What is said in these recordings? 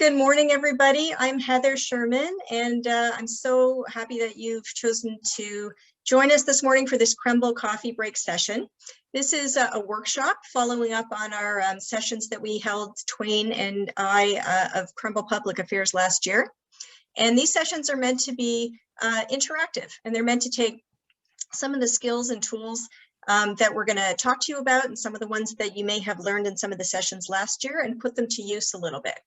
Good morning, everybody. I'm Heather Sherman, and I'm so happy that you've chosen to join us this morning for this Krembil coffee break session. This is a workshop following up on our sessions that we held, Twain and I, of Krembil Public Affairs last year. And these sessions are meant to be interactive, and they're meant to take some of the skills and tools that we're going to talk to you about, and some of the ones that you may have learned in some of the sessions last year, and put them to use a little bit.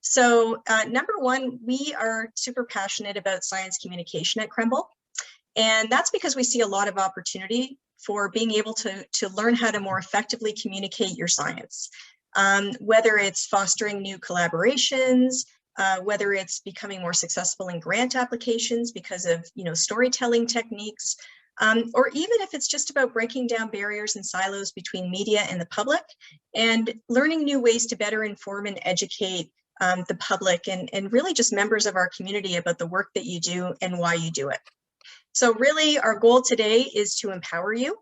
So number one, we are super passionate about science communication at Krembil. And that's because we see a lot of opportunity for being able to learn how to more effectively communicate your science. Whether it's fostering new collaborations, whether it's becoming more successful in grant applications because of storytelling techniques, or even if it's just about breaking down barriers and silos between media and the public, and learning new ways to better inform and educate the public and really just members of our community about the work that you do and why you do it. So really our goal today is to empower you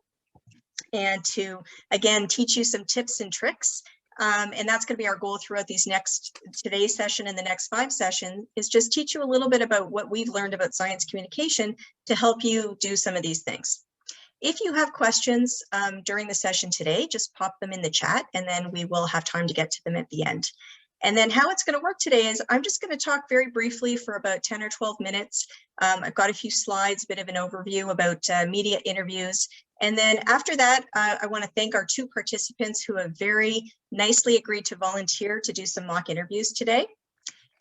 and to, again, teach you some tips and tricks. And that's going to be our goal throughout today's session and the next 5 sessions, is just teach you a little bit about what we've learned about science communication to help you do some of these things. If you have questions during the session today, just pop them in the chat, and then we will have time to get to them at the end. And then how it's going to work today is I'm just going to talk very briefly for about 10 or 12 minutes. I've got a few slides, a bit of an overview about media interviews. And then after that, I want to thank our 2 participants who have very nicely agreed to volunteer to do some mock interviews today.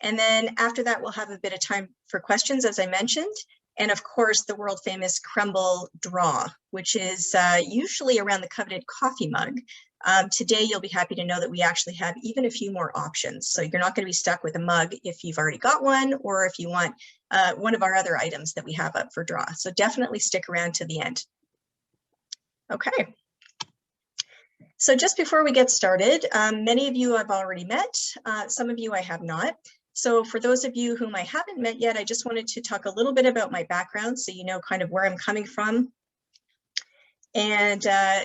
And then after that, we'll have a bit of time for questions, as I mentioned. And of course, the world famous Krembil draw, which is usually around the coveted coffee mug. Today, you'll be happy to know that we actually have even a few more options. So you're not going to be stuck with a mug if you've already got one, or if you want one of our other items that we have up for draw. So definitely stick around to the end. Okay. So just before we get started, many of you I've already met, some of you I have not. So for those of you whom I haven't met yet, I just wanted to talk a little bit about my background so you know kind of where I'm coming from. And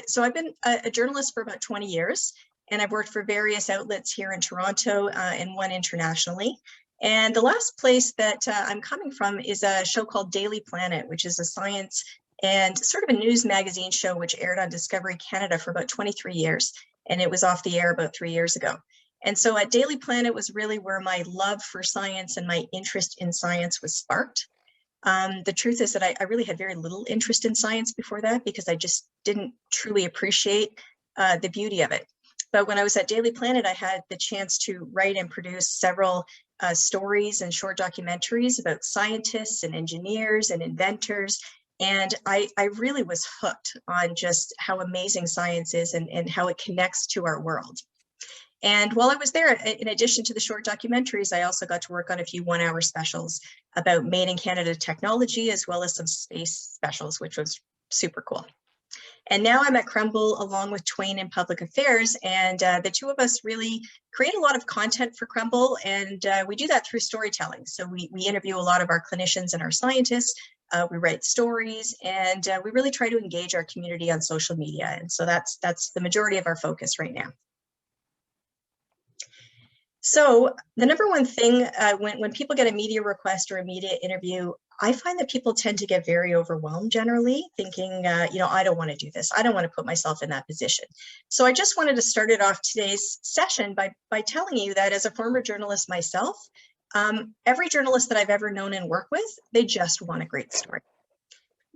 so I've been a journalist for about 20 years, and I've worked for various outlets here in Toronto and one internationally. And the last place that I'm coming from is a show called Daily Planet, which is a science and sort of a news magazine show which aired on Discovery Canada for about 23 years. And it was off the air about 3 years ago. And so at Daily Planet was really where my love for science and my interest in science was sparked. The truth is that I really had very little interest in science before that, because I just didn't truly appreciate the beauty of it. But when I was at Daily Planet, I had the chance to write and produce several stories and short documentaries about scientists and engineers and inventors. And I really was hooked on just how amazing science is and how it connects to our world. And while I was there, in addition to the short documentaries, I also got to work on a few 1-hour specials about made in Canada technology, as well as some space specials, which was super cool. And now I'm at Krembil along with Twain in Public Affairs, and the 2 of us really create a lot of content for Krembil, and we do that through storytelling. So we interview a lot of our clinicians and our scientists, we write stories, and we really try to engage our community on social media. And so that's the majority of our focus right now. So the number one thing when people get a media request or a media interview, I find that people tend to get very overwhelmed generally, thinking, I don't want to do this. I don't want to put myself in that position. So I just wanted to start it off today's session by telling you that as a former journalist myself, every journalist that I've ever known and worked with, they just want a great story.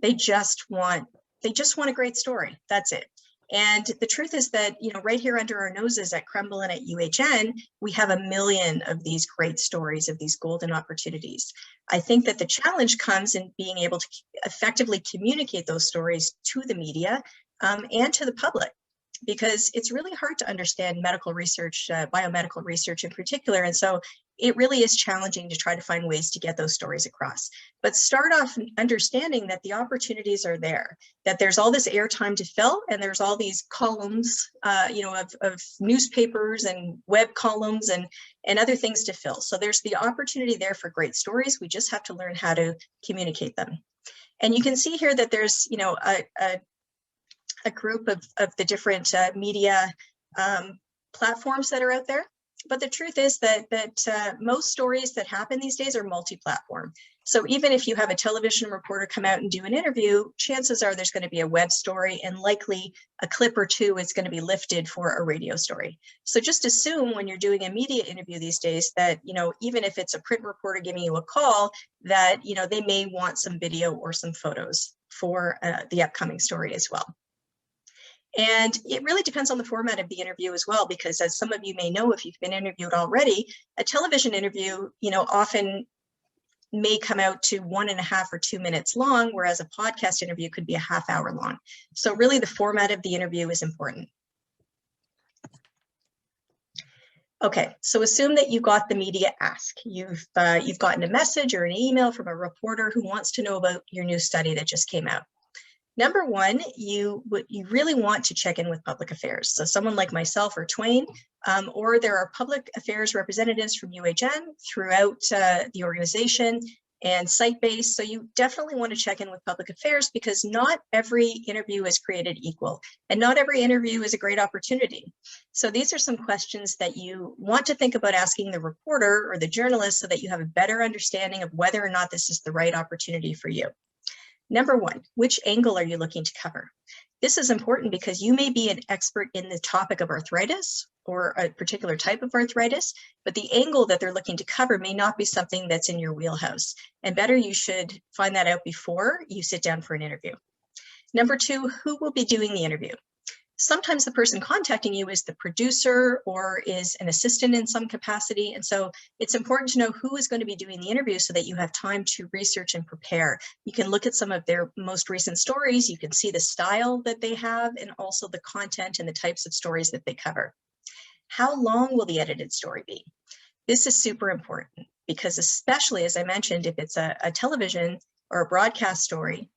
They just want a great story. That's it. And the truth is that, right here under our noses at Krembil and at UHN, we have a million of these great stories, of these golden opportunities. I think that the challenge comes in being able to effectively communicate those stories to the media and to the public, because it's really hard to understand medical research, biomedical research in particular. And so it really is challenging to try to find ways to get those stories across. But start off understanding that the opportunities are there, that there's all this airtime to fill, and there's all these columns, of newspapers and web columns and other things to fill. So there's the opportunity there for great stories. We just have to learn how to communicate them. And you can see here that there's, a group of the different media platforms that are out there. But the truth is that most stories that happen these days are multi-platform. So even if you have a television reporter come out and do an interview, chances are there's going to be a web story, and likely a clip or two is going to be lifted for a radio story. So just assume when you're doing a media interview these days that, even if it's a print reporter giving you a call, that, they may want some video or some photos for the upcoming story as well. And it really depends on the format of the interview as well, because as some of you may know, if you've been interviewed already, a television interview, often may come out to 1.5 or 2 minutes long, whereas a podcast interview could be a half hour long. So really the format of the interview is important. Okay, so assume that you got the media ask. You've gotten a message or an email from a reporter who wants to know about your new study that just came out. Number one, you really want to check in with public affairs. So someone like myself or Twain, or there are public affairs representatives from UHN throughout the organization and site-based. So you definitely want to check in with public affairs, because not every interview is created equal, and not every interview is a great opportunity. So these are some questions that you want to think about asking the reporter or the journalist so that you have a better understanding of whether or not this is the right opportunity for you. Number one, which angle are you looking to cover? This is important because you may be an expert in the topic of arthritis or a particular type of arthritis, but the angle that they're looking to cover may not be something that's in your wheelhouse. And better, you should find that out before you sit down for an interview. Number two, who will be doing the interview? Sometimes the person contacting you is the producer or is an assistant in some capacity. And so it's important to know who is going to be doing the interview so that you have time to research and prepare. You can look at some of their most recent stories. You can see the style that they have and also the content and the types of stories that they cover. How long will the edited story be? This is super important because, especially as I mentioned, if it's a television or a broadcast story,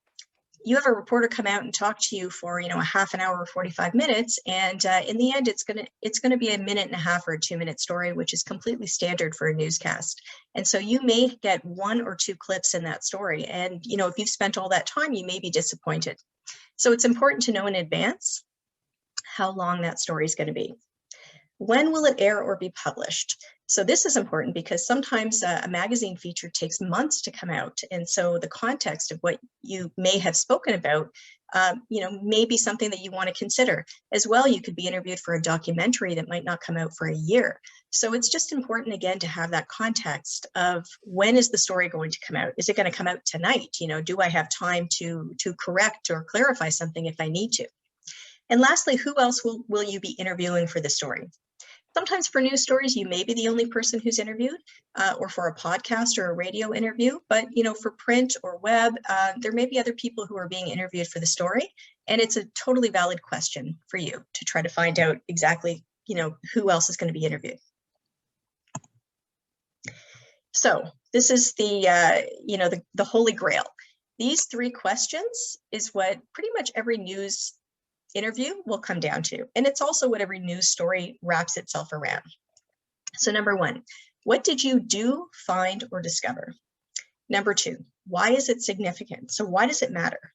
you have a reporter come out and talk to you for, a half an hour or 45 minutes. And in the end, it's going to be 1.5 minute or a 2-minute story, which is completely standard for a newscast. And so you may get 1 or 2 clips in that story. And, if you've spent all that time, you may be disappointed. So it's important to know in advance how long that story is going to be. When will it air or be published? So this is important because sometimes a magazine feature takes months to come out. And so the context of what you may have spoken about, may be something that you want to consider. As well, you could be interviewed for a documentary that might not come out for a year. So it's just important, again, to have that context of when is the story going to come out? Is it going to come out tonight? Do I have time to correct or clarify something if I need to? And lastly, who else will you be interviewing for the story? Sometimes for news stories, you may be the only person who's interviewed, or for a podcast or a radio interview. But, for print or web, there may be other people who are being interviewed for the story. And it's a totally valid question for you to try to find out exactly, who else is going to be interviewed. So this is the holy grail. These 3 questions is what pretty much every news interview will come down to. And it's also what every news story wraps itself around. So number 1, what did you do, find, or discover? Number 2, why is it significant? So why does it matter?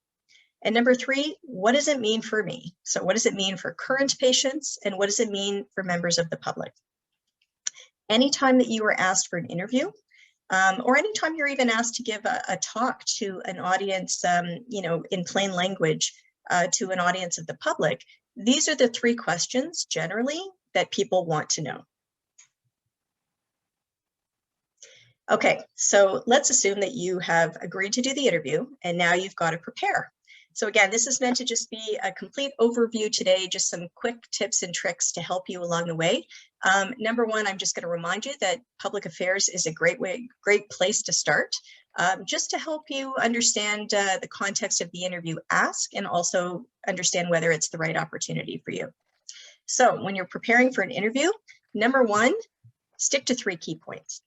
And number 3, what does it mean for me? So what does it mean for current patients? And what does it mean for members of the public? Anytime that you are asked for an interview, or anytime you're even asked to give a talk to an audience, in plain language, to an audience of the public, these are the 3 questions generally that people want to know. Okay, so let's assume that you have agreed to do the interview and now you've got to prepare. So again, this is meant to just be a complete overview today, just some quick tips and tricks to help you along the way. Number 1, I'm just going to remind you that public affairs is a great place to start. Just to help you understand the context of the interview ask and also understand whether it's the right opportunity for you. So when you're preparing for an interview, number 1, stick to 3 key points.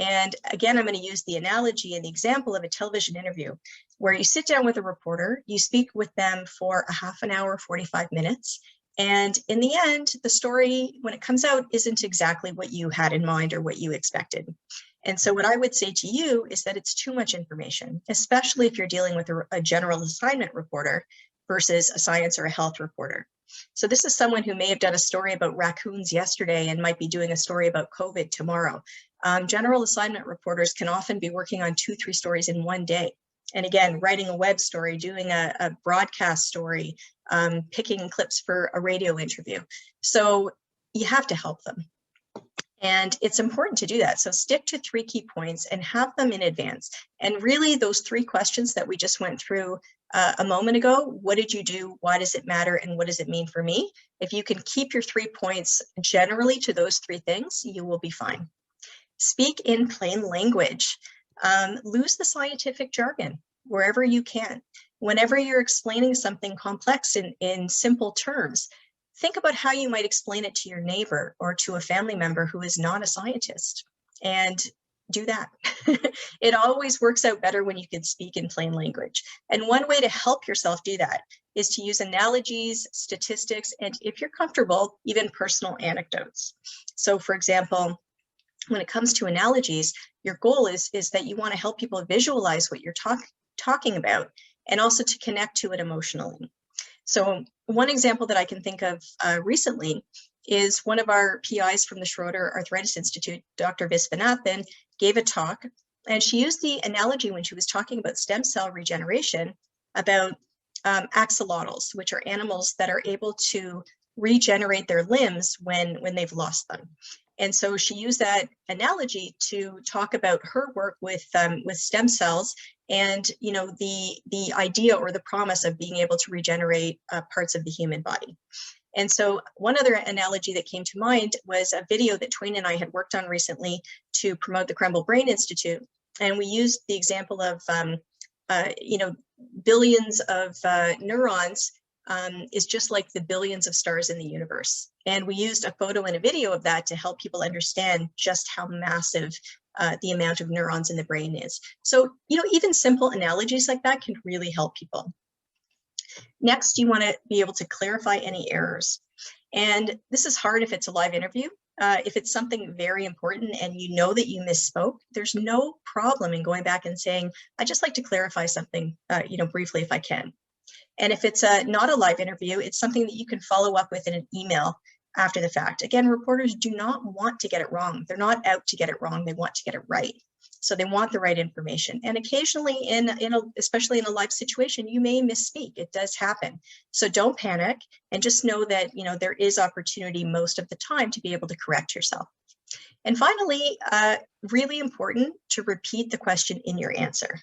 And again, I'm going to use the analogy and the example of a television interview where you sit down with a reporter, you speak with them for a half an hour, 45 minutes. And in the end, the story, when it comes out, isn't exactly what you had in mind or what you expected. And so what I would say to you is that it's too much information, especially if you're dealing with a general assignment reporter versus a science or a health reporter. So this is someone who may have done a story about raccoons yesterday and might be doing a story about COVID tomorrow. General assignment reporters can often be working on 2-3 stories in one day. And again, writing a web story, doing a broadcast story, picking clips for a radio interview. So you have to help them. And it's important to do that. So stick to 3 key points and have them in advance. And really those 3 questions that we just went through a moment ago, what did you do? Why does it matter? And what does it mean for me? If you can keep your 3 points generally to those 3 things, you will be fine. Speak in plain language. Lose the scientific jargon wherever you can. Whenever you're explaining something complex in simple terms, think about how you might explain it to your neighbor or to a family member who is not a scientist, and do that. It always works out better when you can speak in plain language. And one way to help yourself do that is to use analogies, statistics, and if you're comfortable, even personal anecdotes. So for example, when it comes to analogies, your goal is that you want to help people visualize what you're talking about and also to connect to it emotionally. So one example that I can think of recently is one of our PIs from the Schroeder Arthritis Institute, Dr. Visvanathan, gave a talk, and she used the analogy when she was talking about stem cell regeneration about axolotls, which are animals that are able to regenerate their limbs when they've lost them. And so she used that analogy to talk about her work with stem cells and, you know, the idea or the promise of being able to regenerate parts of the human body. And so one other analogy that came to mind was a video that Twain and I had worked on recently to promote the Krembil Brain Institute. And we used the example of, you know, billions of neurons is just like the billions of stars in the universe. And we used a photo and a video of that to help people understand just how massive the amount of neurons in the brain is. So, you know, even simple analogies like that can really help people. Next, you want to be able to clarify any errors. And this is hard if it's a live interview. If it's something very important and you know that you misspoke, there's no problem in going back and saying, I'd just like to clarify something, you know, briefly if I can. And if it's not a live interview, it's something that you can follow up with in an email after the fact. Again, reporters do not want to get it wrong. They're not out to get it wrong. They want to get it right. So they want the right information. And occasionally, especially in a live situation, you may misspeak. It does happen. So don't panic and just know that, you know, there is opportunity most of the time to be able to correct yourself. And finally, really important to repeat the question in your answer.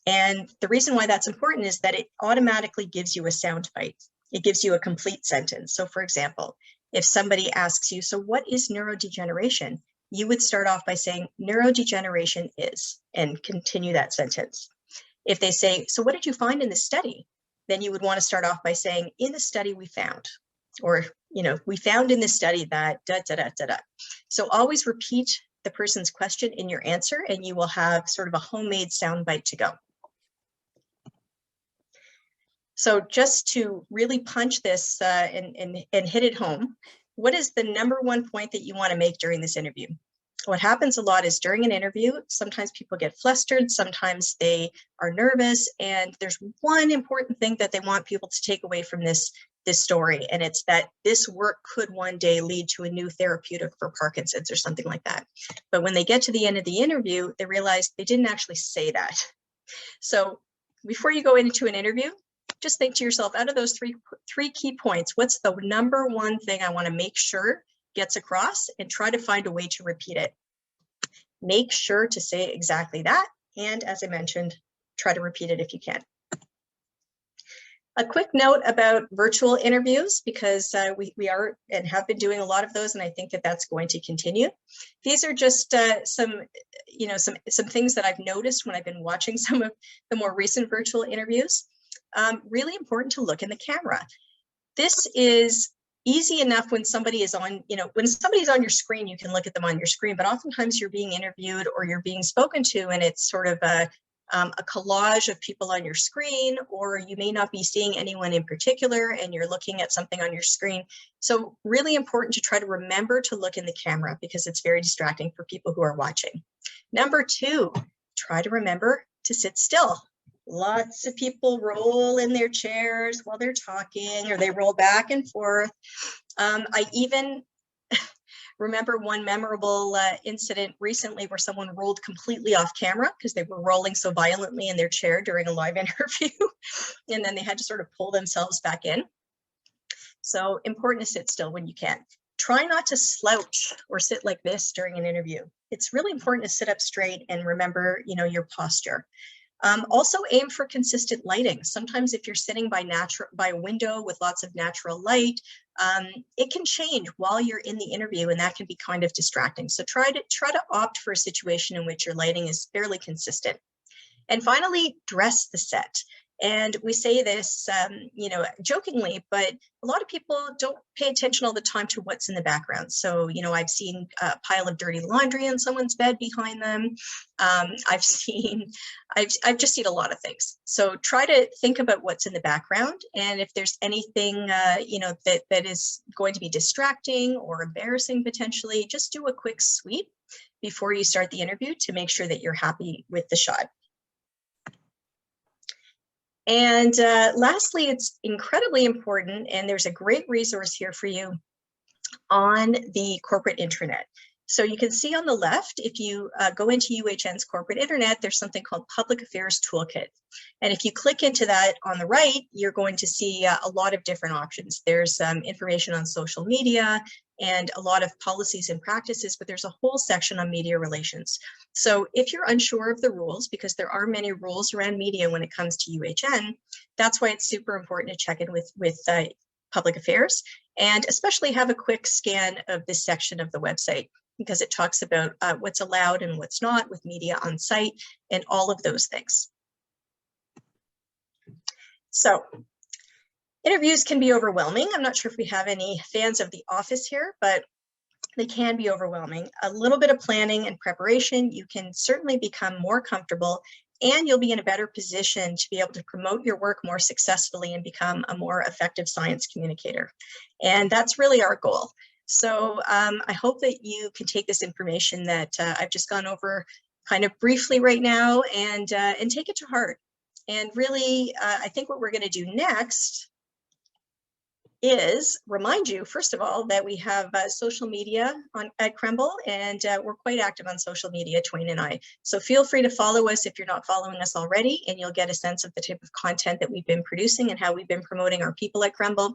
And the reason why that's important is that it automatically gives you a sound bite. It gives you a complete sentence. So for example, if somebody asks you, so what is neurodegeneration? You would start off by saying neurodegeneration is, and continue that sentence. If they say, so what did you find in the study? Then you would want to start off by saying, in the study we found, or, you know, we found in this study that da, da, da, da, da. So always repeat the person's question in your answer and you will have sort of a homemade soundbite to go. So just to really punch this and hit it home, what is the #1 point that you want to make during this interview? What happens a lot is during an interview, sometimes people get flustered, sometimes they are nervous, and there's one important thing that they want people to take away from this story, and it's that this work could one day lead to a new therapeutic for Parkinson's or something like that. But when they get to the end of the interview, they realize they didn't actually say that. So before you go into an interview, just think to yourself, out of those three key points, what's the #1 thing I want to make sure gets across, and try to find a way to repeat it. Make sure to say exactly that. And as I mentioned, try to repeat it if you can. A quick note about virtual interviews, because we are and have been doing a lot of those, and I think that that's going to continue. These are just some things that I've noticed when I've been watching some of the more recent virtual interviews. Really important to look in the camera. This is easy enough when somebody is on, when somebody's on your screen, you can look at them on your screen, but oftentimes you're being interviewed or you're being spoken to, and it's sort of a collage of people on your screen, or you may not be seeing anyone in particular and you're looking at something on your screen. So really important to try to remember to look in the camera, because it's very distracting for people who are watching. #2, try to remember to sit still. Lots of people roll in their chairs while they're talking, or they roll back and forth. I even remember one memorable incident recently where someone rolled completely off camera because they were rolling so violently in their chair during a live interview, and then they had to sort of pull themselves back in. So important to sit still when you can. Try not to slouch or sit like this during an interview. It's really important to sit up straight and remember, your posture. Also aim for consistent lighting. Sometimes if you're sitting by a window with lots of natural light, it can change while you're in the interview, and that can be kind of distracting. So try to opt for a situation in which your lighting is fairly consistent. And finally, dress the set. And we say this, jokingly, but a lot of people don't pay attention all the time to what's in the background. So, I've seen a pile of dirty laundry in someone's bed behind them. I've just seen a lot of things. So try to think about what's in the background. And if there's anything, that is going to be distracting or embarrassing potentially, just do a quick sweep before you start the interview to make sure that you're happy with the shot. And lastly, it's incredibly important, and there's a great resource here for you on the corporate intranet. So you can see on the left, if you go into UHN's corporate internet, there's something called Public Affairs Toolkit. And if you click into that on the right, you're going to see a lot of different options. There's information on social media and a lot of policies and practices, but there's a whole section on media relations. So if you're unsure of the rules, because there are many rules around media when it comes to UHN, that's why it's super important to check in with public affairs, and especially have a quick scan of this section of the website, because it talks about what's allowed and what's not with media on site and all of those things. So interviews can be overwhelming. I'm not sure if we have any fans of The Office here, but they can be overwhelming. A little bit of planning and preparation, you can certainly become more comfortable, and you'll be in a better position to be able to promote your work more successfully and become a more effective science communicator. And that's really our goal. So I hope that you can take this information that I've just gone over kind of briefly right now and take it to heart. And really, I think what we're going to do next is remind you, first of all, that we have social media at Krembil, and we're quite active on social media, Twain and I. So feel free to follow us if you're not following us already, and you'll get a sense of the type of content that we've been producing and how we've been promoting our people at Krembil.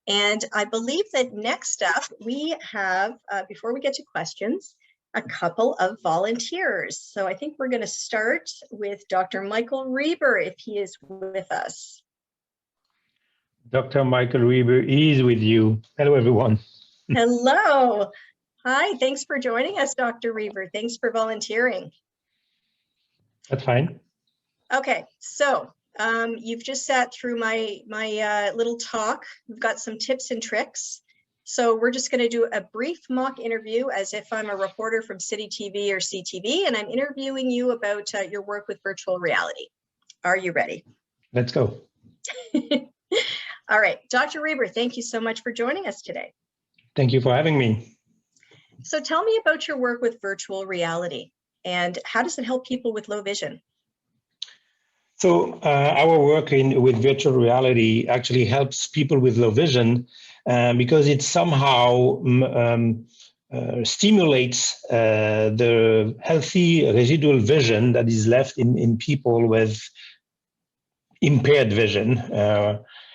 And I believe that next up we have, before we get to questions, a couple of volunteers. So I think we're going to start with Dr. Michael Reber, if he is with us. Dr. Michael Reber is with you. Hello, everyone. Hello. Hi, thanks for joining us, Dr. Reber. Thanks for volunteering. That's fine. Okay, so you've just sat through my little talk. We've got some tips and tricks. So we're just going to do a brief mock interview as if I'm a reporter from City TV or CTV, and I'm interviewing you about your work with virtual reality. Are you ready? Let's go. All right, Dr. Reber, thank you so much for joining us today. Thank you for having me. So tell me about your work with virtual reality, and how does it help people with low vision? So our work with virtual reality actually helps people with low vision because it somehow stimulates the healthy residual vision that is left in people with impaired vision.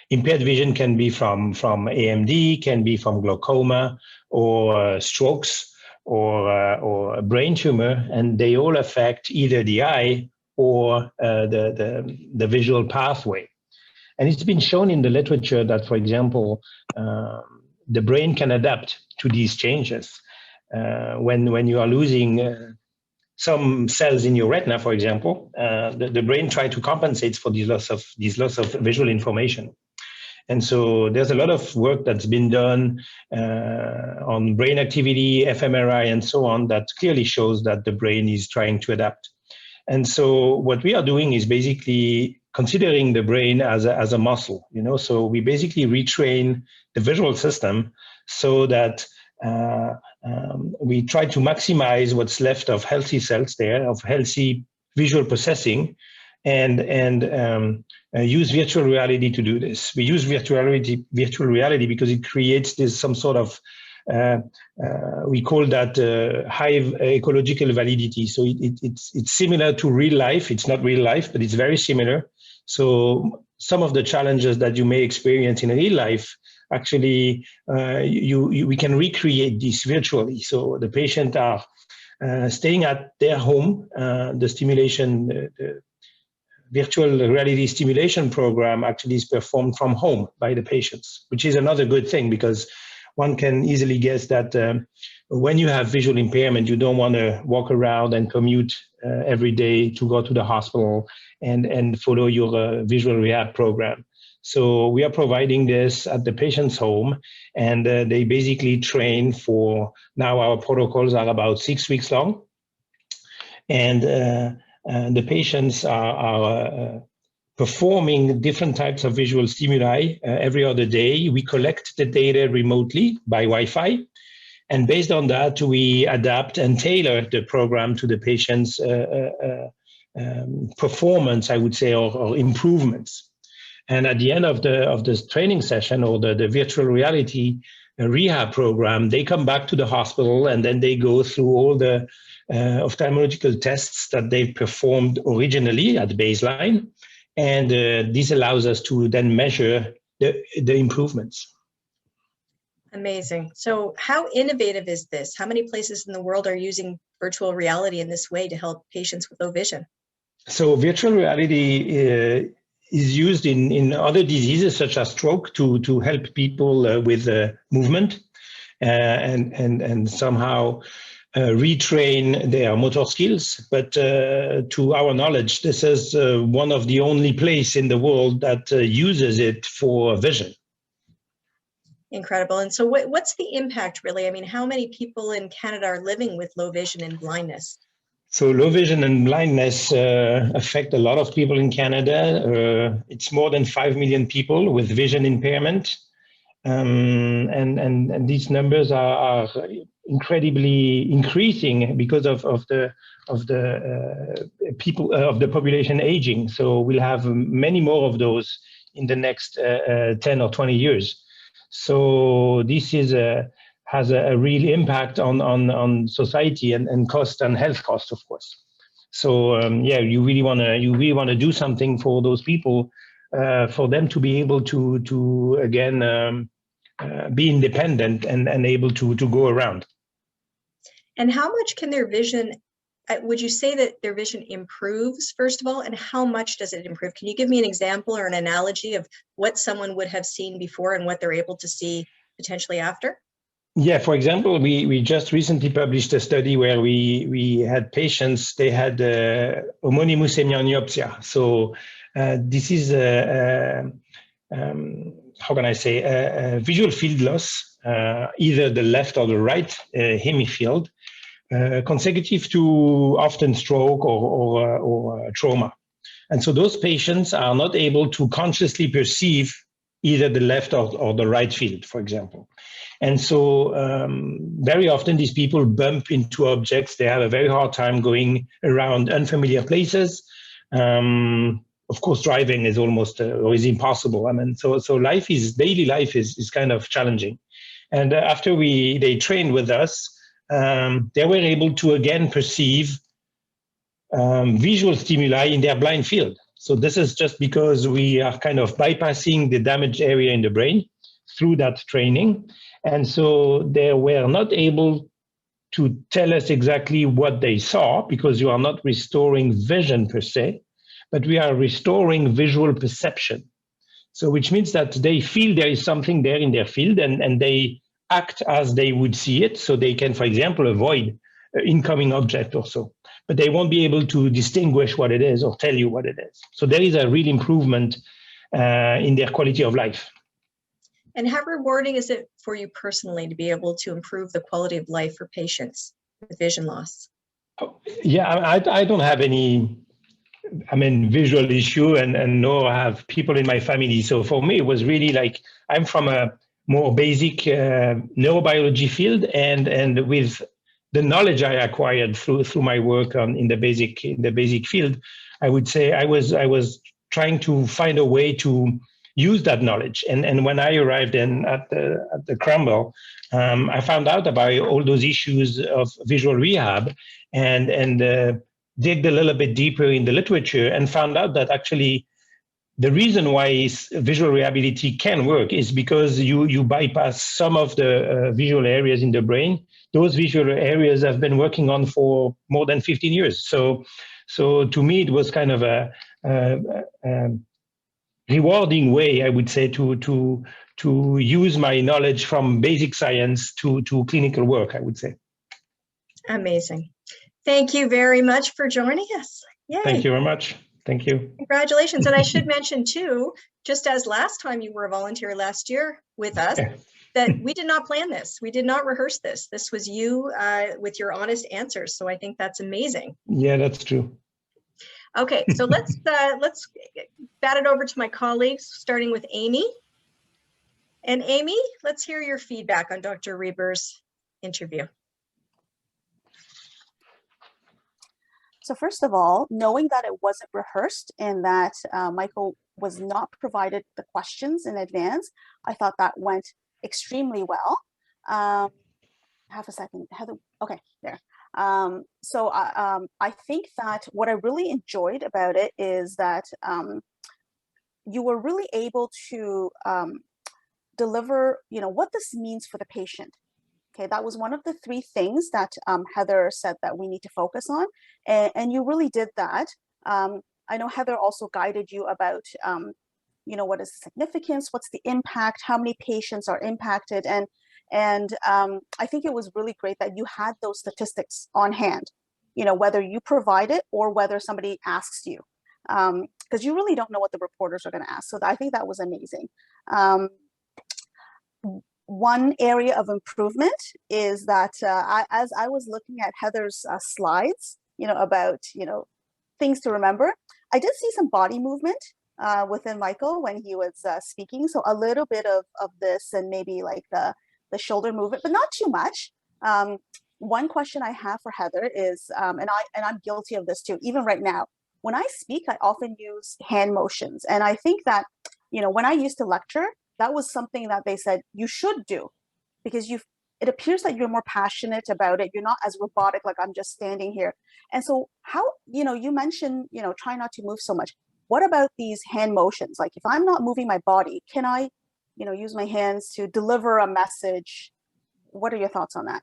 Impaired vision can be from AMD, can be from glaucoma or strokes or a brain tumor, and they all affect either the eye or the visual pathway. And it's been shown in the literature that, for example, the brain can adapt to these changes. When you are losing some cells in your retina, for example, the brain tries to compensate for this loss of visual information. And so there's a lot of work that's been done on brain activity, fMRI, and so on that clearly shows that the brain is trying to adapt. And so what we are doing is basically considering the brain as a muscle, so we basically retrain the visual system so that we try to maximize what's left of healthy cells there, of healthy visual processing, and use virtual reality to do this. We use virtual reality because it creates this some sort of we call that high ecological validity. So it's similar to real life. It's not real life, but it's very similar. So some of the challenges that you may experience in real life, actually, we can recreate this virtually. So the patient are staying at their home. The stimulation, the virtual reality stimulation program actually is performed from home by the patients, which is another good thing because one can easily guess that when you have visual impairment, you don't want to walk around and commute every day to go to the hospital and follow your visual rehab program. So we are providing this at the patient's home, and they basically train for, now our protocols are about 6 weeks long. And the patients are performing different types of visual stimuli every other day. We collect the data remotely by Wi-Fi. And based on that, we adapt and tailor the program to the patient's performance, I would say, or improvements. And at the end of this training session or the virtual reality rehab program, they come back to the hospital and then they go through all the ophthalmological tests that they performed originally at baseline. And this allows us to then measure the improvements. Amazing. So how innovative is this? How many places in the world are using virtual reality in this way to help patients with low vision? So virtual reality is used in other diseases such as stroke to help people with movement and somehow retrain their motor skills. But to our knowledge, this is one of the only places in the world that uses it for vision. Incredible. And so what's the impact really? I mean, how many people in Canada are living with low vision and blindness? So low vision and blindness affect a lot of people in Canada. It's more than 5 million people with vision impairment. And these numbers are incredibly increasing because of the people of the population aging. So we'll have many more of those in the next 10 or 20 years. So this is has a real impact on society and cost and health costs, of course. So yeah, you really want to do something for those people, for them to be able to again be independent and able to go around. And how much can their vision? Would you say that their vision improves, first of all, and how much does it improve? Can you give me an example or an analogy of what someone would have seen before and what they're able to see potentially after? Yeah, for example, we just recently published a study where we had patients, they had homonymous hemianopsia. So this is, how can I say, a visual field loss, either the left or the right hemifield, consecutive to often stroke or trauma. And so those patients are not able to consciously perceive either the left or the right field, for example. And so very often these people bump into objects. They have a very hard time going around unfamiliar places. Of course, driving is almost or is impossible. I mean, so daily life is kind of challenging. And after they trained with us, they were able to again perceive visual stimuli in their blind field. So this is just because we are kind of bypassing the damaged area in the brain through that training. And so they were not able to tell us exactly what they saw, because you are not restoring vision per se, but we are restoring visual perception. So which means that they feel there is something there in their field, and they act as they would see it. So they can, for example, avoid an incoming object or so, but they won't be able to distinguish what it is or tell you what it is. So there is a real improvement in their quality of life. And how rewarding is it for you personally to be able to improve the quality of life for patients with vision loss? Yeah, I don't have any, visual issue, and nor have people in my family. So for me, it was really like, I'm from a more basic neurobiology field, and with the knowledge I acquired through my work in the basic field, I would say I was trying to find a way to use that knowledge. And when I arrived at the Krembil, I found out about all those issues of visual rehab, and digged a little bit deeper in the literature and found out that actually the reason why visual rehabilitation can work is because you bypass some of the visual areas in the brain. Those visual areas have been working on for more than 15 years. So to me, it was kind of a rewarding way, I would say, to use my knowledge from basic science to clinical work, I would say. Amazing. Thank you very much for joining us. Yay. Thank you very much. Thank you. Congratulations. And I should mention too, just as last time you were a volunteer last year with us, that we did not plan this. We did not rehearse this. This was you with your honest answers. So I think that's amazing. Yeah, that's true. Okay, so let's bat it over to my colleagues, starting with Amy. And Amy, let's hear your feedback on Dr. Reber's interview. So first of all, knowing that it wasn't rehearsed and that Michael was not provided the questions in advance, I thought that went extremely well. Half a second, Heather. Okay, there. So I think that what I really enjoyed about it is that you were really able to deliver, what this means for the patient. Okay, that was one of the 3 things that Heather said that we need to focus on, and you really did that. I know Heather also guided you about, what is the significance, what's the impact, how many patients are impacted, and I think it was really great that you had those statistics on hand, whether you provide it or whether somebody asks you, because you really don't know what the reporters are going to ask. So I think that was amazing. One area of improvement is that as I was looking at Heather's slides, about, things to remember, I did see some body movement within Michael when he was speaking. So a little bit of this and maybe like the shoulder movement, but not too much. One question I have for Heather is, and I'm guilty of this too, even right now, when I speak, I often use hand motions. And I think that, when I used to lecture, that was something that they said you should do because it appears that you're more passionate about it. You're not as robotic, like I'm just standing here. And so how, you mentioned, try not to move so much. What about these hand motions? Like if I'm not moving my body, can I, use my hands to deliver a message? What are your thoughts on that?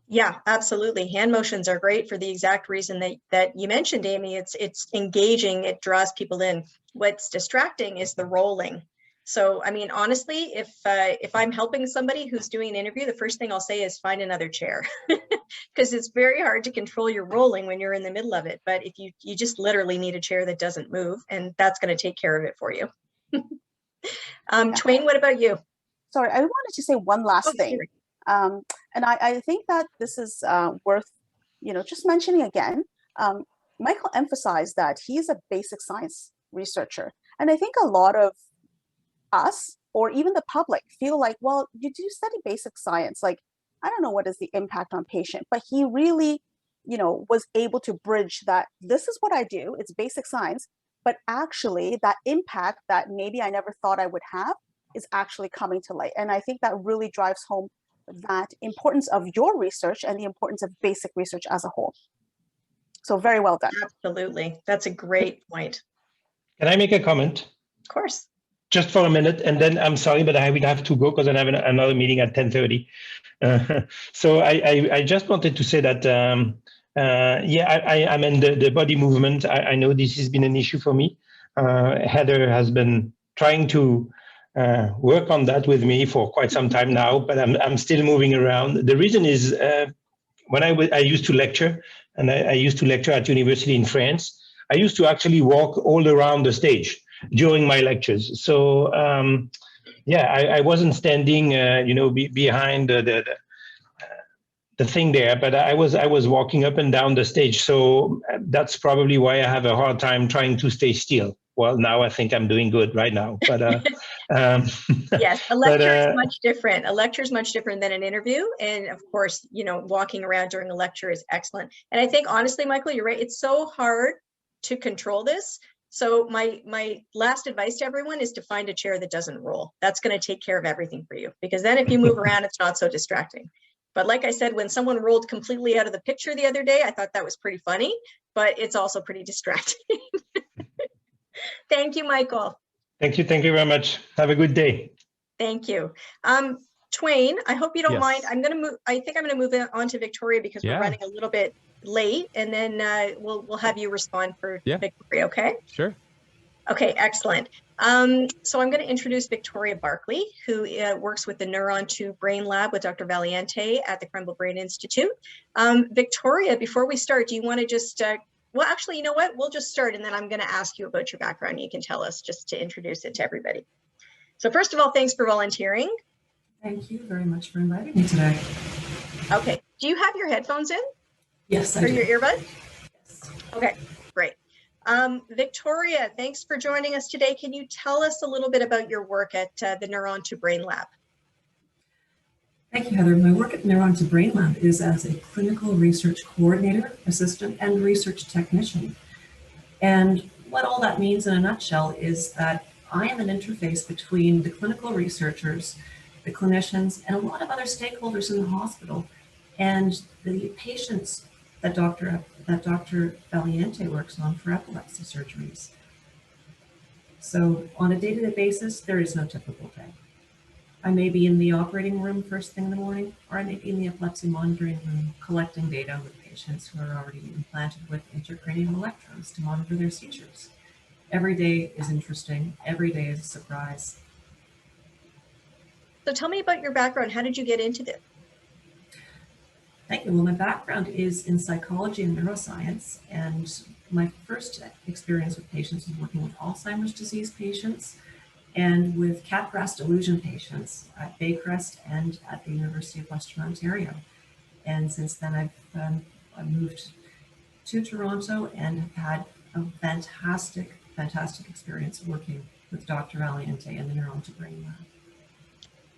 Yeah, absolutely. Hand motions are great for the exact reason that you mentioned, Amy. It's engaging, it draws people in. What's distracting is the rolling. So, I mean, honestly, if I'm helping somebody who's doing an interview, the first thing I'll say is find another chair because it's very hard to control your rolling when you're in the middle of it. But if you just literally need a chair that doesn't move, and that's going to take care of it for you. Twain, what about you? Sorry, I wanted to say one last thing. Sure. And I think that this is worth, just mentioning again. Michael emphasized that he's a basic science researcher. And I think a lot of us or even the public feel like, well, you do study basic science. Like, I don't know what is the impact on patient, but he really, was able to bridge that this is what I do. It's basic science, but actually that impact that maybe I never thought I would have is actually coming to light. And I think that really drives home that importance of your research and the importance of basic research as a whole. So very well done. Absolutely. That's a great point. Can I make a comment? Of course. Just for a minute, and then I'm sorry, but I will have to go because I have another meeting at 10:30. So I just wanted to say that, I'm in the body movement. I know this has been an issue for me. Heather has been trying to work on that with me for quite some time now, but I'm still moving around. The reason is when I used to lecture, and I used to lecture at university in France, I used to actually walk all around the stage during my lectures. So I wasn't standing, behind the thing there, but I was walking up and down the stage. So that's probably why I have a hard time trying to stay still. Well, now I think I'm doing good right now, but Yes, a but lecture is much different. A lecture is much different than an interview. And of course, you know, walking around during a lecture is excellent. And I think honestly, Michael, you're right. It's so hard to control this. So my last advice to everyone is to find a chair that doesn't roll. That's going to take care of everything for you, because then if you move around, it's not so distracting. But like I said, when someone rolled completely out of the picture the other day, I thought that was pretty funny, but it's also pretty distracting. Thank you, Michael. Thank you. Thank you very much. Have a good day. Thank you. Twain, I hope you don't mind. I'm going to move. I think I'm going to move on to Victoria because we're running a little bit late, and then we'll have you respond for Victoria. Okay. Sure. Okay. Excellent. So I'm going to introduce Victoria Barkley, who works with the Neuron to Brain Lab with Dr. Valiente at the Krembil Brain Institute. Victoria, before we start, do you want to just well, actually, you know what? We'll just start, and then I'm going to ask you about your background. You can tell us just to introduce it to everybody. So first of all, thanks for volunteering. Thank you very much for inviting me today. Okay. Do you have your headphones in? Yes, I do. Or your earbuds? Yes. Okay, great. Victoria, thanks for joining us today. Can you tell us a little bit about your work at the Neuron to Brain Lab? Thank you, Heather. My work at Neuron to Brain Lab is as a clinical research coordinator, assistant, and research technician. And what all that means in a nutshell is that I am an interface between the clinical researchers, the clinicians, and a lot of other stakeholders in the hospital, and the patients that Dr. Valiente works on for epilepsy surgeries. So on a day-to-day basis, there is no typical day. I may be in the operating room first thing in the morning, or I may be in the epilepsy monitoring room collecting data with patients who are already implanted with intracranial electrodes to monitor their seizures. Every day is interesting. Every day is a surprise. So tell me about your background. How did you get into this? Thank you. Well, my background is in psychology and neuroscience, and my first experience with patients was working with Alzheimer's disease patients and with Capgras delusion patients at Baycrest and at the University of Western Ontario. And since then, I've moved to Toronto and have had a fantastic experience working with Dr. Valiente and the Neuron to Brain Lab.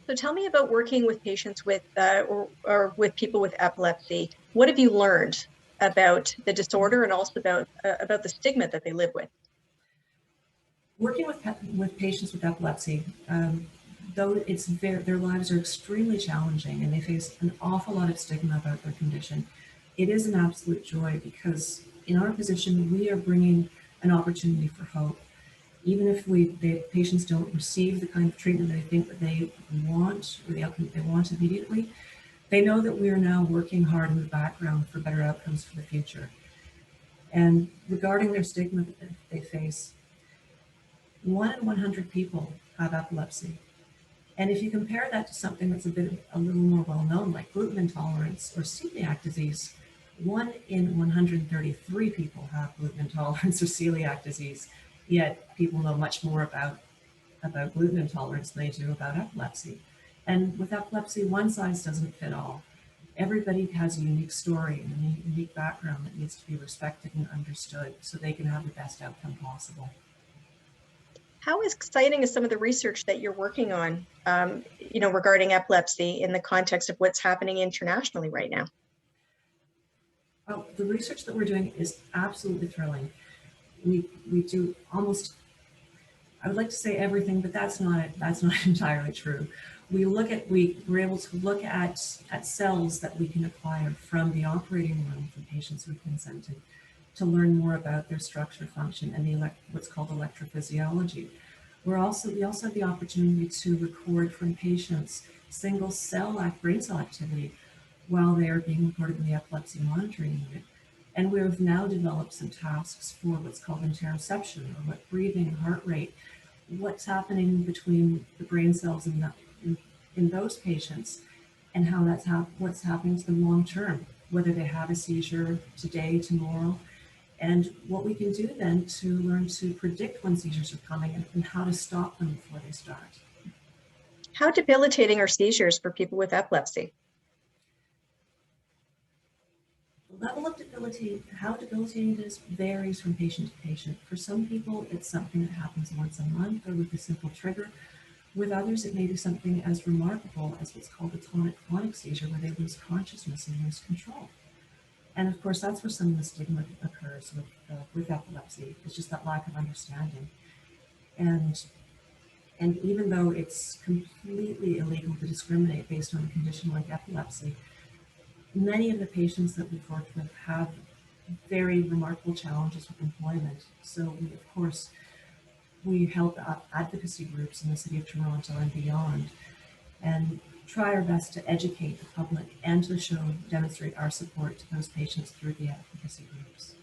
So tell me about working with patients with or with people with epilepsy. What have you learned about the disorder and also about the stigma that they live with? Working with patients with epilepsy, though their lives are extremely challenging and they face an awful lot of stigma about their condition, it is an absolute joy because in our position, we are bringing an opportunity for hope. Even if the patients don't receive the kind of treatment they think that they want or the outcome they want immediately, they know that we are now working hard in the background for better outcomes for the future. And regarding their stigma that they face, 1 in 100 people have epilepsy. And if you compare that to something that's a little more well-known, like gluten intolerance or celiac disease, 1 in 133 people have gluten intolerance or celiac disease. Yet people know much more about gluten intolerance than they do about epilepsy. And with epilepsy, one size doesn't fit all. Everybody has a unique story and a unique background that needs to be respected and understood so they can have the best outcome possible. How exciting is some of the research that you're working on, regarding epilepsy in the context of what's happening internationally right now? Well, the research that we're doing is absolutely thrilling. We do almost, I would like to say everything, but that's not entirely true. We're able to look at cells that we can acquire from the operating room for patients who've consented to learn more about their structure, function, and what's called electrophysiology. We also have the opportunity to record from patients single cell brain cell activity while they are being recorded in the epilepsy monitoring unit. And we have now developed some tasks for what's called interoception, or what breathing, heart rate, what's happening between the brain cells in those patients, and how what's happening to them long term, whether they have a seizure today, tomorrow, and what we can do then to learn to predict when seizures are coming and how to stop them before they start. How debilitating are seizures for people with epilepsy? The level of how debilitating it is varies from patient to patient. For some people, it's something that happens once a month or with a simple trigger. With others, it may be something as remarkable as what's called a tonic-clonic seizure, where they lose consciousness and lose control. And of course, that's where some of the stigma occurs with epilepsy. It's just that lack of understanding. And even though it's completely illegal to discriminate based on a condition like epilepsy, many of the patients that we've worked with have very remarkable challenges with employment. So we help advocacy groups in the city of Toronto and beyond, and try our best to educate the public and to demonstrate our support to those patients through the advocacy groups.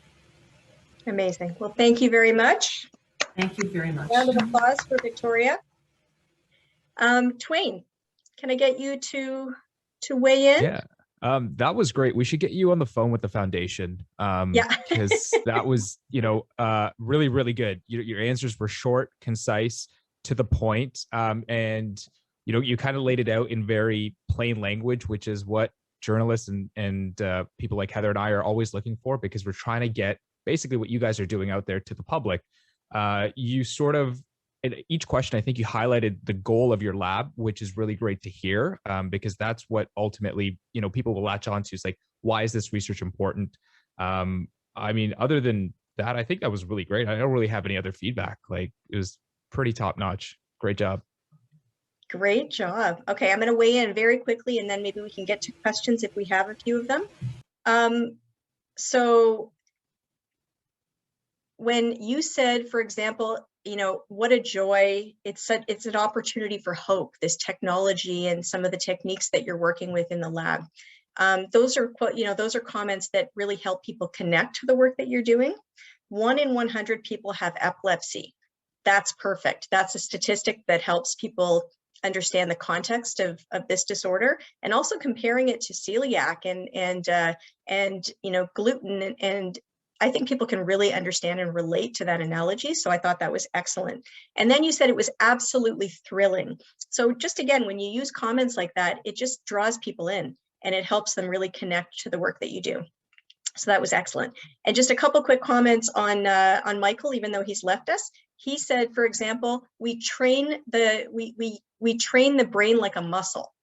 Amazing. Well, thank you very much. Thank you very much. Round of applause for Victoria. Twain, can I get you to weigh in? Yeah. That was great. We should get you on the phone with the foundation. Yeah. Because that was, really, really good. Your answers were short, concise, to the point. And, you kind of laid it out in very plain language, which is what journalists and people like Heather and I are always looking for, because we're trying to get basically what you guys are doing out there to the public. You sort of, in each question, I think you highlighted the goal of your lab, which is really great to hear, because that's what ultimately, people will latch on to. Is like, why is this research important? Other than that, I think that was really great. I don't really have any other feedback. Like, it was pretty top notch. Great job. Great job. Okay, I'm going to weigh in very quickly, and then maybe we can get to questions if we have a few of them. So when you said, for example, what a joy, it's an opportunity for hope, this technology and some of the techniques that you're working with in the lab. Those are comments that really help people connect to the work that you're doing. 1 in 100 people have epilepsy. That's perfect. That's a statistic that helps people understand the context of this disorder, and also comparing it to celiac and gluten, and I think people can really understand and relate to that analogy. So I thought that was excellent. And then you said it was absolutely thrilling. So just again, when you use comments like that, it just draws people in and it helps them really connect to the work that you do. So that was excellent. And just a couple quick comments on Michael, even though he's left us. He said, for example, we train the brain like a muscle.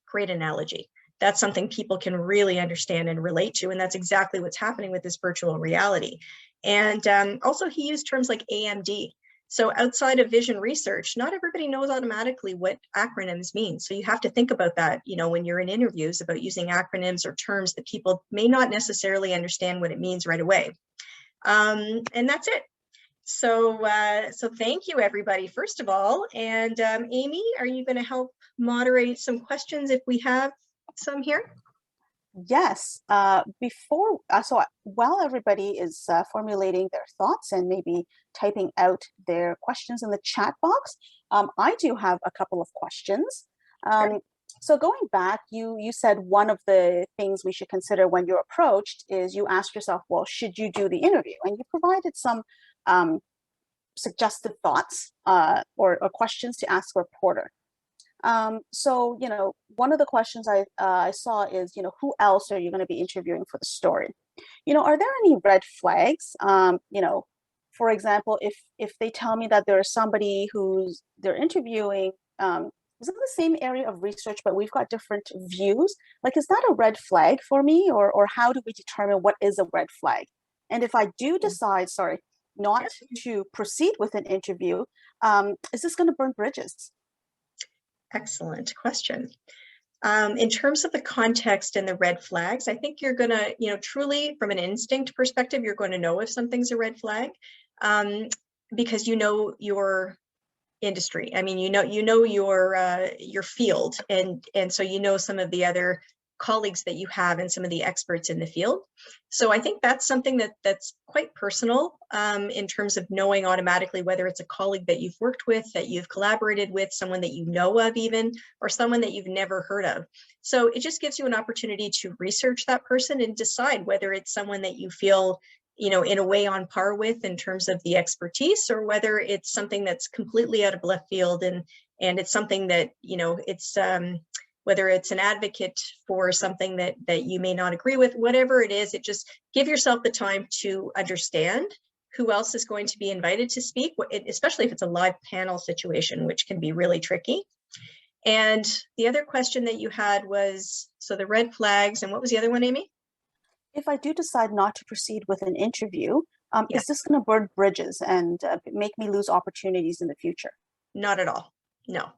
Great analogy. That's something people can really understand and relate to. And that's exactly what's happening with this virtual reality. And also he used terms like AMD. So outside of vision research, not everybody knows automatically what acronyms mean. So you have to think about that, when you're in interviews, about using acronyms or terms that people may not necessarily understand what it means right away. And that's it. So thank you, everybody, first of all. And Amy, are you going to help moderate some questions if we have some here? Yes. While everybody is formulating their thoughts and maybe typing out their questions in the chat box, I do have a couple of questions. Sure. So going back, you said one of the things we should consider when you're approached is you ask yourself, well, should you do the interview? And you provided some suggested thoughts or questions to ask a reporter. So, one of the questions I saw is, who else are you going to be interviewing for the story? Are there any red flags? For example, if they tell me that there is somebody who's they're interviewing, is in the same area of research, but we've got different views, like, is that a red flag for me? Or how do we determine what is a red flag? And if I do decide, not to proceed with an interview, is this going to burn bridges? Excellent question. In terms of the context and the red flags, I think you're going to, truly from an instinct perspective, you're going to know if something's a red flag, because your industry. I mean, your field, and so some of the other colleagues that you have and some of the experts in the field. So I think that's something that's quite personal in terms of knowing automatically whether it's a colleague that you've worked with, that you've collaborated with, someone that you know of even, or someone that you've never heard of. So it just gives you an opportunity to research that person and decide whether it's someone that you feel, in a way on par with in terms of the expertise, or whether it's something that's completely out of left field and it's something that, it's whether it's an advocate for something that you may not agree with, whatever it is, it just give yourself the time to understand who else is going to be invited to speak, especially if it's a live panel situation, which can be really tricky. And the other question that you had was, so the red flags, and what was the other one, Amy? If I do decide not to proceed with an interview, Yeah. is this going to burn bridges and make me lose opportunities in the future? Not at all, no.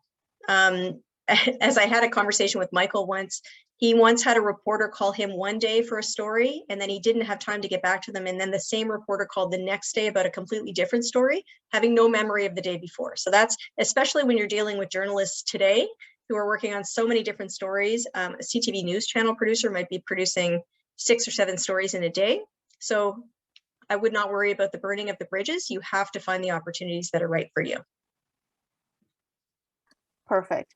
As I had a conversation with Michael once, he once had a reporter call him one day for a story, and then he didn't have time to get back to them. And then the same reporter called the next day about a completely different story, having no memory of the day before. So that's, especially when you're dealing with journalists today who are working on so many different stories. A CTV news channel producer might be producing 6 or 7 stories in a day. So I would not worry about the burning of the bridges. You have to find the opportunities that are right for you. Perfect.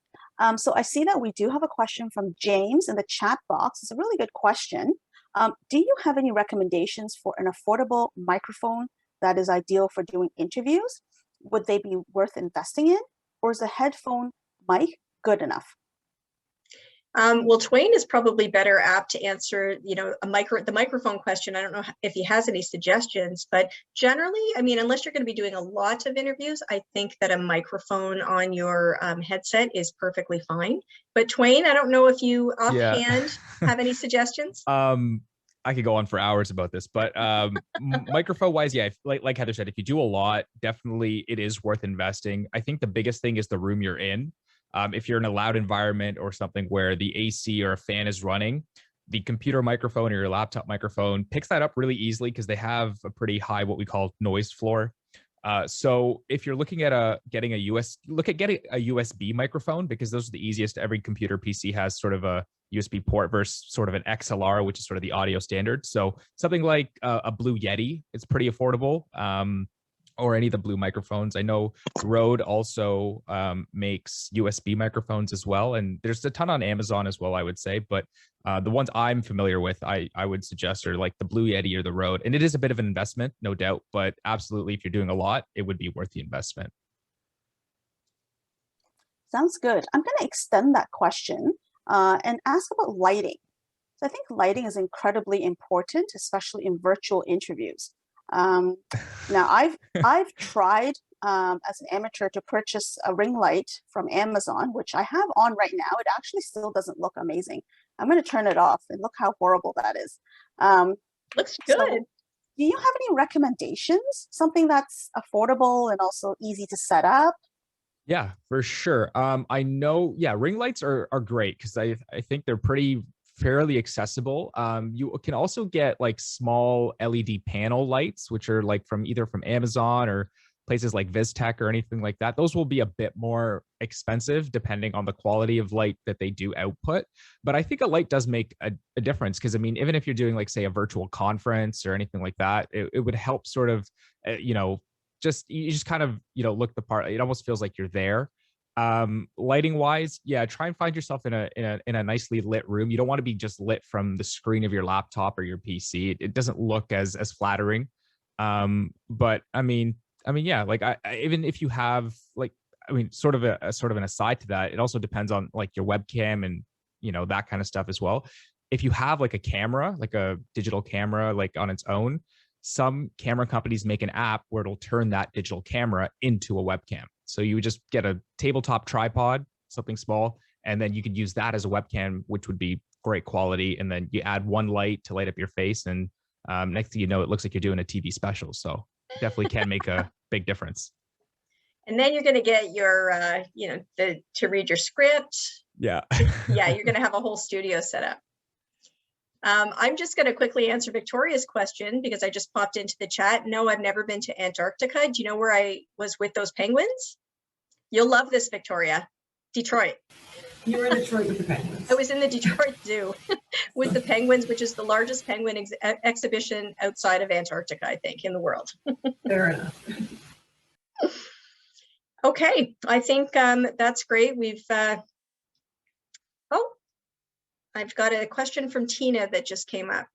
So I see that we do have a question from James in the chat box. It's a really good question. Do you have any recommendations for an affordable microphone that is ideal for doing interviews? Would they be worth investing in? Or is a headphone mic good enough? Well, Twain is probably better apt to answer, the microphone question. I don't know if he has any suggestions, but generally, I mean, unless you're going to be doing a lot of interviews, I think that a microphone on your headset is perfectly fine. But Twain, I don't know if you offhand have any suggestions. I could go on for hours about this, but microphone wise, yeah, like Heather said, if you do a lot, definitely it is worth investing. I think the biggest thing is the room you're in. If you're in a loud environment or something where the AC or a fan is running, the computer microphone or your laptop microphone picks that up really easily because they have a pretty high, what we call noise floor. So if you're looking at getting a USB microphone, because those are the easiest. Every computer PC has sort of a USB port versus sort of an XLR, which is sort of the audio standard. So something like a Blue Yeti, it's pretty affordable. Or any of the Blue microphones. I know Rode also makes USB microphones as well. And there's a ton on Amazon as well, I would say. But the ones I'm familiar with, I would suggest are like the Blue Yeti or the Rode. And it is a bit of an investment, no doubt. But absolutely, if you're doing a lot, it would be worth the investment. Sounds good. I'm going to extend that question and ask about lighting. So I think lighting is incredibly important, especially in virtual interviews. Now I've tried as an amateur to purchase a ring light from Amazon, which I have on right now. It actually still doesn't look amazing. I'm going to turn it off and look how horrible that is. Looks good. So do you have any recommendations? Something that's affordable and also easy to set up? Yeah, for sure. I know, ring lights are great because I think they're fairly accessible. You can also get like small LED panel lights, which are like either from Amazon or places like VizTech or anything like that. Those will be a bit more expensive depending on the quality of light that they do output. But I think a light does make a difference because, I mean, even if you're doing like, say, a virtual conference or anything like that, it would help sort of, you just kind of, look the part. It almost feels like you're there. Lighting wise, try and find yourself in a nicely lit room. You don't want to be just lit from the screen of your laptop or your PC. It doesn't look as flattering. But I mean, like even if you have sort of an aside to that, it also depends on like your webcam and that kind of stuff as well. If you have like a camera, like a digital camera, like on its own, some camera companies make an app where it'll turn that digital camera into a webcam. So you would just get a tabletop tripod, something small, and then you could use that as a webcam, which would be great quality. And then you add one light to light up your face, and next thing you know, it looks like you're doing a TV special. So definitely can make a big difference. And then you're going to get your, to read your script. Yeah. Yeah, you're going to have a whole studio set up. I'm just going to quickly answer Victoria's question because I just popped into the chat. No, I've never been to Antarctica. Do you know where I was with those penguins? You'll love this, Victoria. Detroit. You were in Detroit with the penguins. I was in the Detroit Zoo with the penguins, which is the largest penguin exhibition outside of Antarctica, I think, in the world. Fair enough. Okay, I think that's great. I've got a question from Tina that just came up.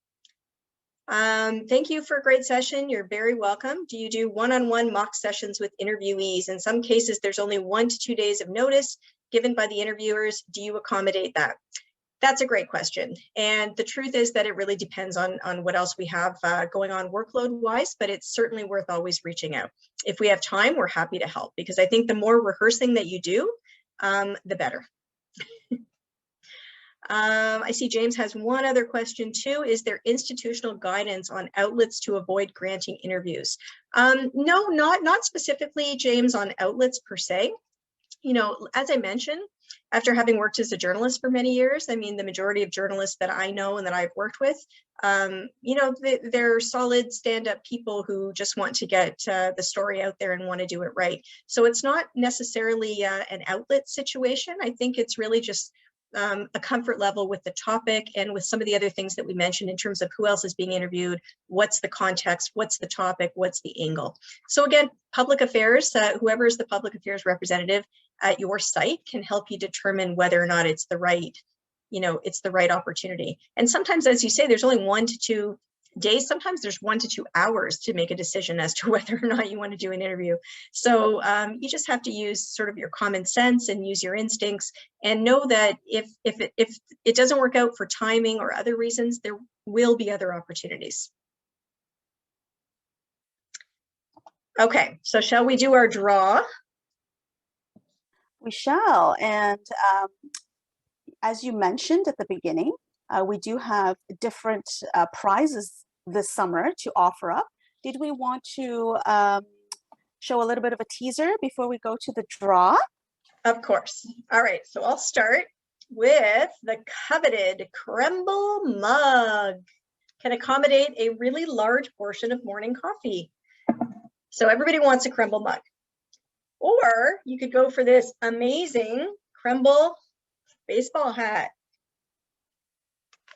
Thank you for a great session. You're very welcome. Do you do one-on-one mock sessions with interviewees? In some cases, there's only 1 to 2 days of notice given by the interviewers. Do you accommodate that? That's a great question. And the truth is that it really depends on what else we have going on workload wise, but it's certainly worth always reaching out. If we have time, we're happy to help, because I think the more rehearsing that you do, the better. I see James has one other question too. Is there institutional guidance on outlets to avoid granting interviews? No, not specifically, James, on outlets per se. You know, as I mentioned, after having worked as a journalist for many years, I mean, the majority of journalists that I know and that I've worked with, you know, they're solid stand-up people who just want to get the story out there and want to do it right. So it's not necessarily an outlet situation. I think it's really just a comfort level with the topic and with some of the other things that we mentioned in terms of who else is being interviewed, what's the context, what's the topic, what's the angle. So again, public affairs, whoever is the public affairs representative at your site can help you determine whether or not it's the right, you know, it's the right opportunity. And sometimes, as you say, there's only 1 to 2 days. Sometimes there's 1 to 2 hours to make a decision as to whether or not you want to do an interview. So you just have to use sort of your common sense and use your instincts, and know that if it doesn't work out for timing or other reasons, there will be other opportunities. Okay, so shall we do our draw? We shall. And as you mentioned at the beginning, we do have different prizes this summer to offer up. Did we want to show a little bit of a teaser before we go to the draw? Of course. All right, so I'll start with the coveted Krembil mug. Can accommodate a really large portion of morning coffee. So everybody wants a Krembil mug. Or you could go for this amazing Krembil baseball hat.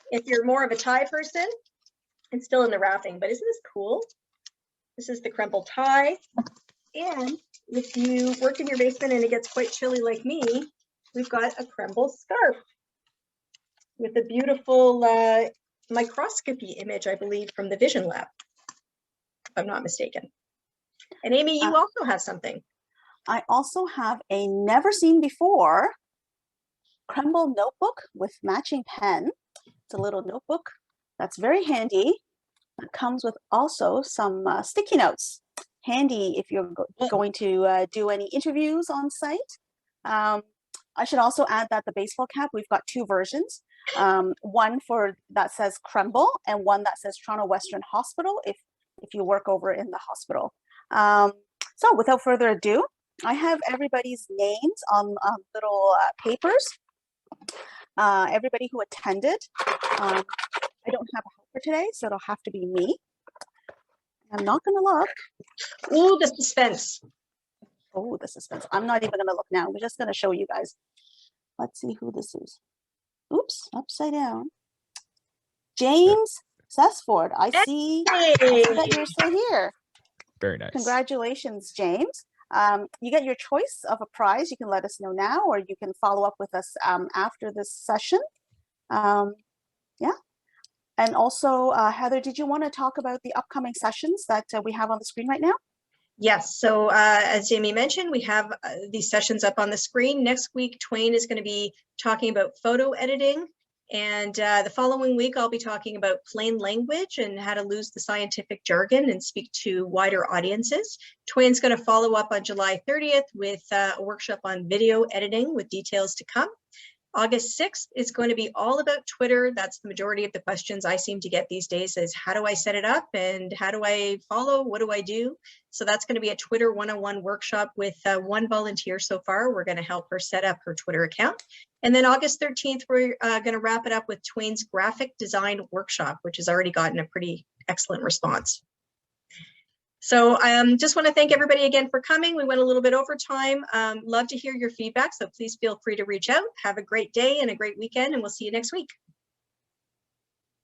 If you're more of a tie person, it's still in the wrapping, but isn't this cool? This is the Krembil tie. And if you work in your basement and it gets quite chilly like me, we've got a Krembil scarf with a beautiful microscopy image, I believe, from the Vision Lab, if I'm not mistaken. And Amy, you also have something. I also have a never seen before Krembil notebook with matching pen. It's a little notebook that's very handy. It comes with also some sticky notes. Handy if you're going to do any interviews on site. I should also add that the baseball cap, we've got 2 versions. One for that says Krembil and one that says Toronto Western Hospital if you work over in the hospital. So without further ado, I have everybody's names on little papers. Everybody who attended. I don't have a helper today, so it'll have to be me. I'm not going to look. Ooh, the suspense. Oh, the suspense. I'm not even going to look now. We're just going to show you guys. Let's see who this is. Oops, upside down. James Sesford. I see that you're still here. Very nice. Congratulations, James. You get your choice of a prize. You can let us know now, or you can follow up with us after this session. Yeah. And also, Heather, did you want to talk about the upcoming sessions that we have on the screen right now? Yes. So as Jamie mentioned, we have these sessions up on the screen. Next week, Twain is going to be talking about photo editing. And the following week, I'll be talking about plain language and how to lose the scientific jargon and speak to wider audiences. Twain's going to follow up on July 30th with a workshop on video editing with details to come. August 6th is going to be all about Twitter. That's the majority of the questions I seem to get these days is how do I set it up and how do I follow? What do I do? So that's going to be a Twitter 101 workshop with 1 volunteer so far. We're going to help her set up her Twitter account. And then August 13th, we're going to wrap it up with Twain's graphic design workshop, which has already gotten a pretty excellent response. So I just want to thank everybody again for coming. We went a little bit over time. Love to hear your feedback, so please feel free to reach out. Have a great day and a great weekend, and we'll see you next week.